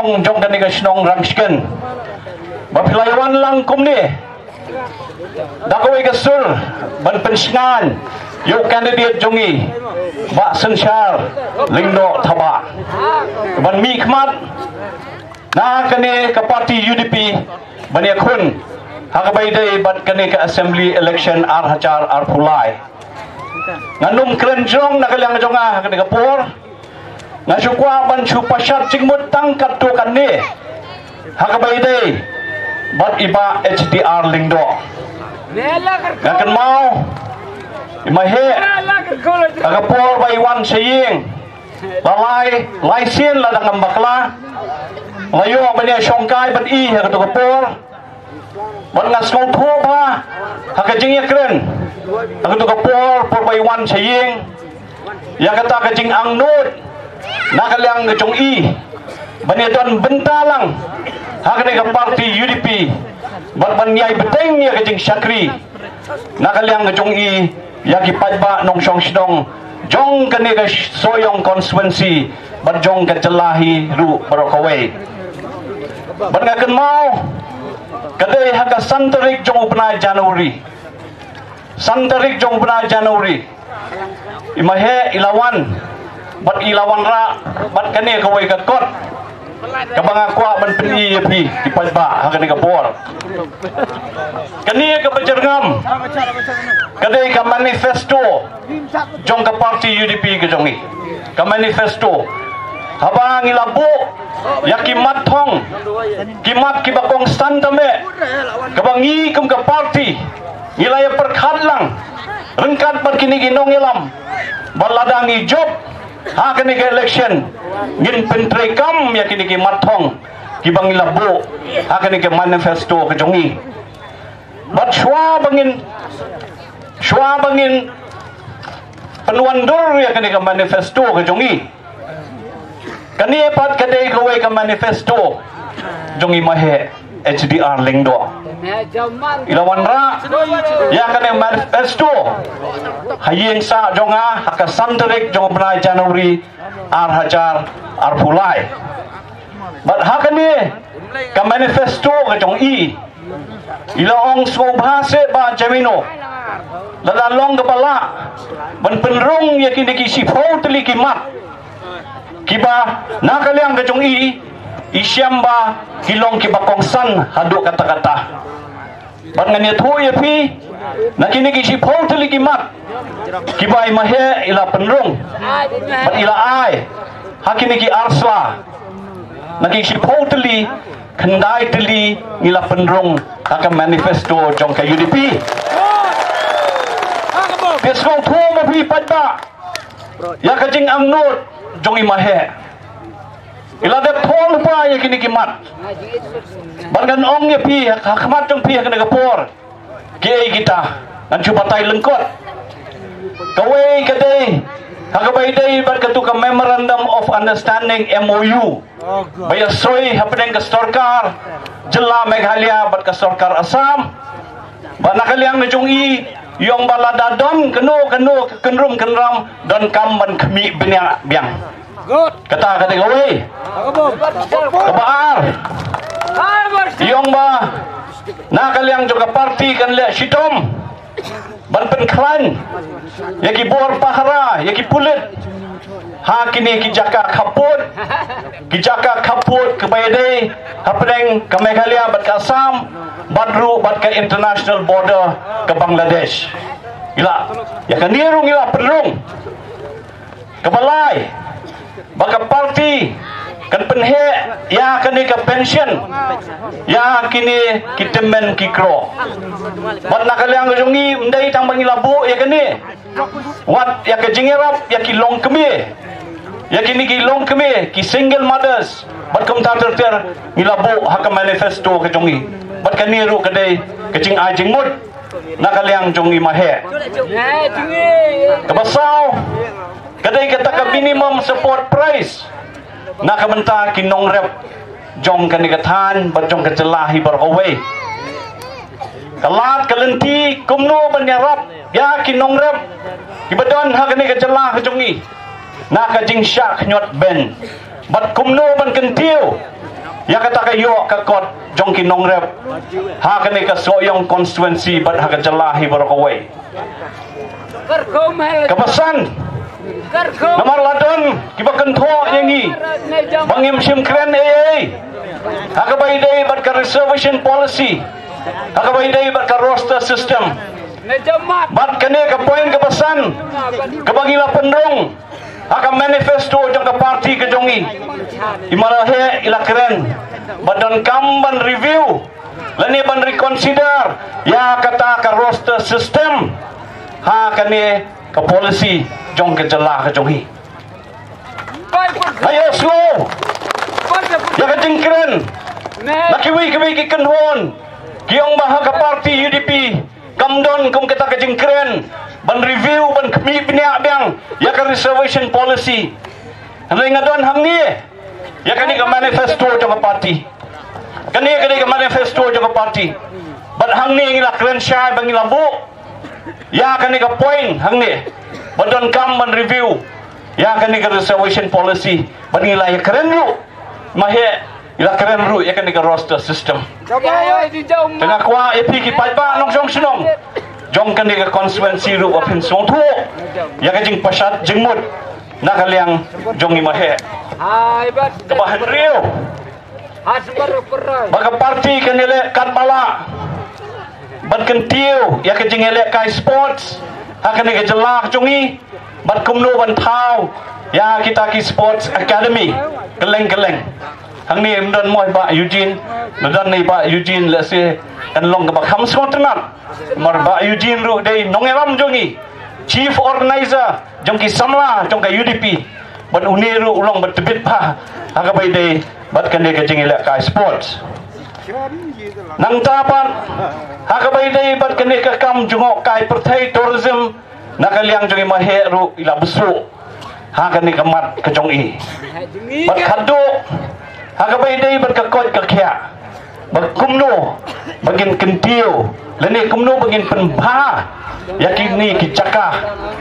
Shnong jong kan ni Shnong rangsken bapilaiwan lang kum ni dakoi gasur ban pensingan yo candidate jongi ba sensyar lingdo thaba ban mi khmat na kane ka party UDP ban yakun hakabai dai bat kane ka assembly election ar pulai nganum kren jong nakalang jonga kane ka por ngasukwa ban chu pasar cingmut tangkat tu kan ni hakabai dai bat iba HDR lingdo ngakan mau imahe agapor by one saying lalai laisin la dang bakla layo bania songkai ban I ha to kapor ban ngas kau thoba hakajing yakren ha to kapor por by one saying ya kata kajing ang nut nakalang kajong I bania don bentalang hakane ka party UDP ban nyai beteng ya kajing Syakri nakalang kajong I yaki padba nong song shnong jong kane ka soyong constituency ban jong ka jelahi ru barokaway ban ngakan mau kadai haka santarik jong upna Januari imahe ilawan bat ilawan ra bat kane kaway ka kot kabanga kwa ban peni pi di padba haka ne ka bor kani ka bajarngam kadai ka manifesto jong ka party UDP ke jongi ka manifesto habang ilabu yakimat thong kimat kibakong santame kabangi kum ka party ngilaya perkhat lang rengkat pat kini ginong ilam baladangi job ha kini ke election ngin pentrekam yakini ki mathong kibang ilabu ha kini ke manifesto ke jongi bat shwa bangin penuandur yakini ke manifesto ke jongi kani pat kadai kawai ke manifesto jongi mahe HDR lingdo ilawan ra ya kane manifesto hayeng sa jonga haka santerik jong bna Januari ar pulai bat hakane ka manifesto ka jong I ilaong so bhase ba jamino ladalong kepala ban penrung yakini ki sifau teli kimat kiba nakaliang ka jong I isyamba kilong kibakong san haduk kata-kata bat ngani thu ye pi nakini ki si phau thli ki mat kibai mahe ila penrung bat ila ai hakini ki arsla naki si phau thli khandai thli ila penrung haka manifesto jong ka UDP besong thu ma pi padda ya kajing amnut jong I mahe ila de thol pa ya kini kimat bangan ong ya pi hakmat jong pi kana kapor ke kita nan cubatai lengkot kawai kadai hakabai dai bat katu ka memorandum of understanding MOU baya soi hapeng ka sarkar jilla Meghalaya bat ka sarkar Assam banakaliang na jong I yong balada don keno kenrum kenram don kamban khmi biang good kata gawe kabar yung ba nakaliang juga party kan le sitom ban penkran yaki bor pahara yaki pulit ha kini kijaka kaput kebayade hapeng ke Meghalaya bat ka Assam badru bat ka international border ke Bangladesh ila ya kan nirung ila perung kebalai baka party kan penhe ya kini ke pension ya kini kitemen kikro bat nakaliang jongi mdai tambang ilabu ya kini wat ya ke jingerap ya ki long kemi ya kini ki long kemi ki single mothers bat kum tar ilabu hak manifesto ke jongi bat kaniru kedai kecing ajing mut nakaliang jongi mahe kebasau kadai kata ka minimum support price nakamenta kinong rep jong kanikatan bat jong kecelahi berkawai kalat kalenti kumno banyarap ya kinong rep kibadon hakani kecelah kejongi nakajing syak nyot ben bat kumno ban kentiu ya kata kayo kakot jong kinong rep ha kani ka soyong constituency bat ha kajalahi barokaway kapasan namar ladon kibakento yangi bangim sim kren ha kabay day bat ka reservation policy ha kabay day bat ka roster system bat kani ka point kapasan kabagila pendong ha ka manifesto jong ka party ka jongi imalahe ila keren badan kamban review lani ban reconsider ya kata ka roster system ha kani ka policy jong ka jala ka jongi ayo slow ya ka jingkren nakiwi ki kanhon kiyong baha ka party UDP kamdon kung kita ka jingkren ban review ban kami biniabang ya ka reservation policy ano nga doon hamni ya kani ka manifesto jong ka party kani ka manifesto jong ka party ban hangni ngila krensya bang ngila bu ya kani ka point hangni badon kam ban review ya kani ka reservation policy ban ngila ya keren lu mahe ila keren ru ya kani ka roster system tengah kwa epi ki pajba nong jong sinong jong kani ka constituency ru of hinsong thu ya ka jing pasat jingmut nakaliang jong imahe kabahan rio baka party kanile katbala ban kentiu ya ka jing ele kai sports ha kani ka jalak jongi bat kumno ban thau ya kita ki sports academy keleng hang ni mdon moi ba Eugene mdon ni ba Eugene la se kan long ka ba kham skotnat mar ba Eugene ru dei nongeram jongi chief organizer jong ki samla jong ka UDP ban uniru ulong bat tebit pa aga bay dei bat kan ka jingila ka sports nang tapan aga bay dei bat kan ka kam jungo kai perthai tourism nakaliang jongi mahe ru ila busu ha kan ka mat ka jongi bat khadu aga bay dei bat ka kot ka khya bat kumno bagin kentiu lani kumno bagin penbha yakini ki cakah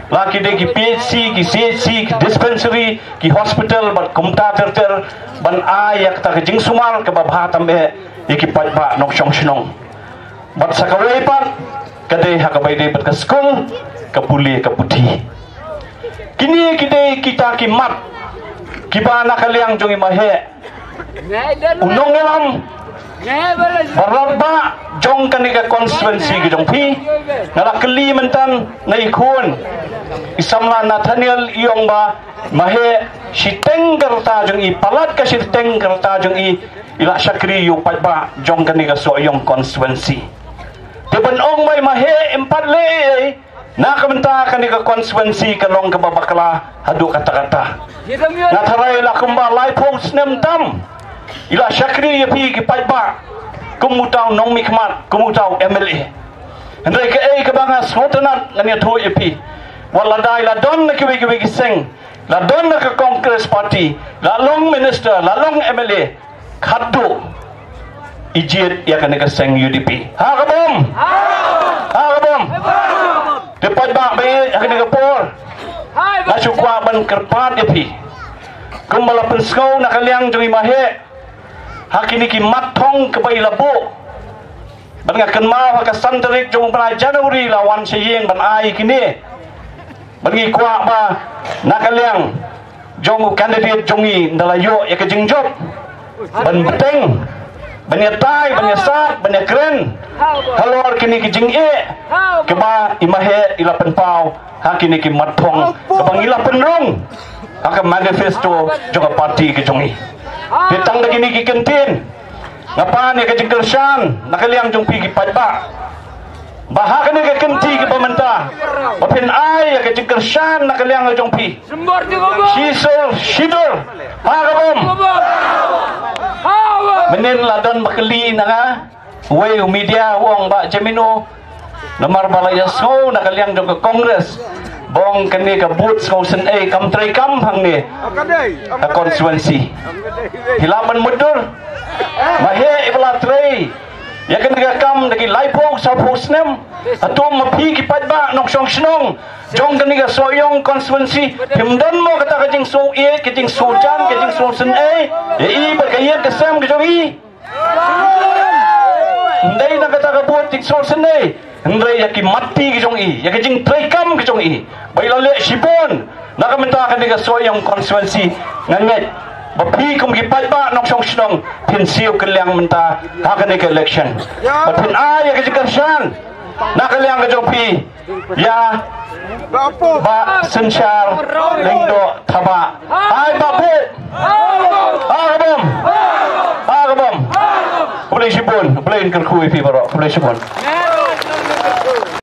laki de ki PHC ki CHC ki dispensary ki hospital bat kumta ter ban ayak ta jing sumal ke babha tambe yaki patba nok song sinong bat sakawai pat kade hakabai de bat ka school ka puli ka puthi kini kide kita ki mat kiba nakaliang jongi mahe unong ngelam baraba jong kanika constituency gidong pi ngala keli mentan ngai khun isamla Nathaniel iong ba mahe siteng gerta jong i palat ka siteng gerta jong i ila syakri yu patba jong kanika so iong constituency teban ong mai mahe empat le na kamenta kanika constituency kalong ka babakla hadu kata-kata natharai la kumba lai post nem tam ila syakri yapi ki patba kumutau nong mikmat kumutau MLA hendai ke ke banga sotanat ngania tho yapi waladai la don na kiwi kiseng la don na ke Congress party la long minister la long MLA khaddu ijit ya kan ke seng UDP ha kabom tepat ba be kan ke por la chukwa ban kerpat yapi kumbala penskau nakaliang joi mahe hakini ki matthong kebai labu ban ngakan mau ka santerik jong pada Januari lawan seyeng ban ai kini bagi kuak ba nakaliang jong candidate jongi ndalayo ya ke jingjob ban beteng ban yatai ban yasat ban yakren halor kini ki jing ke ba imahe ila penpau hakini ki matthong ke bangila penrong aka manifesto jong parti ke jongi ditang lagi ni kikentin ngapa ni ke jengkersan nakaliang jong pigi padba bahakan ni ke kenti ke pemerintah bapin ai ke jengkersan nakaliang jong pi sidor ha kabom menen ladon bakeli nanga we media wong ba Jamino nomor balaya so nakaliang jong ke kongres bong kani ka boots kau sen kam trai kam hang ni ka constituency hilaman mudur mahe ibla trai ya kani ka kam dagi lai post sa husnem atum mapi kipat ba nok song snong jong kani ga soyong constituency himdan mo kata kajing so e kajing sujan kajing so sen e i berkaya kesam ke jogi ndai na kata ka buat tik so sen e ndai yaki mati ke jong i yaki jing trekam ke jong i bailale sibon nak minta kani ga soyong constituency nganget bapi kum gipat ba nok song snong pinsiu keliang minta hakane ke election batin ay ke jikarsan nakaliang ke jopi ya ba sensyal lengdo thaba ay babu agabom boleh sibun boleh kan kui pi baro boleh sibun